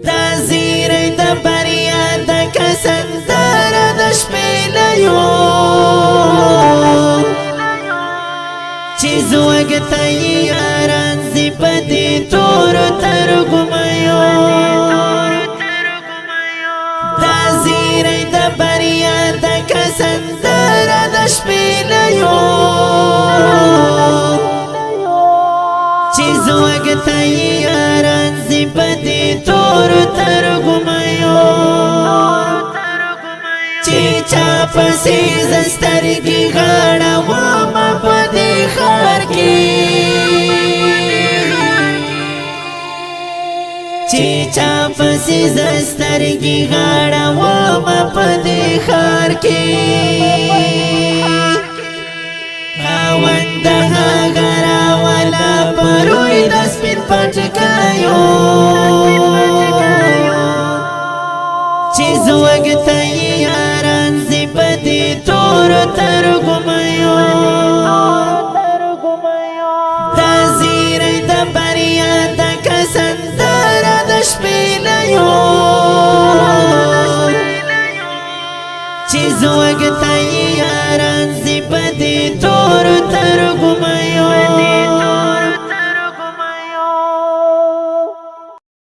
دا زیری دا بریا دا کسندر دا شپیلیو چیز وقتی یاران زی پدی تور ترگمیو دا زیری دا بریا دا کسندر دا شپیلیو چیز وقتی یاران زی پدی تور ترگمیو چی چا پسی زسترگی غاڑا واما پدی خار کی چی چا پسی زسترگی غاڑا واما پدی خار کی خاوندها غرا والا پروی دس پین پچکایو چیز وقتی یاران زی پدی تور ترگمیو دا زیری دا بریا دا کسندر دا شپیلیو چیز وقتی یاران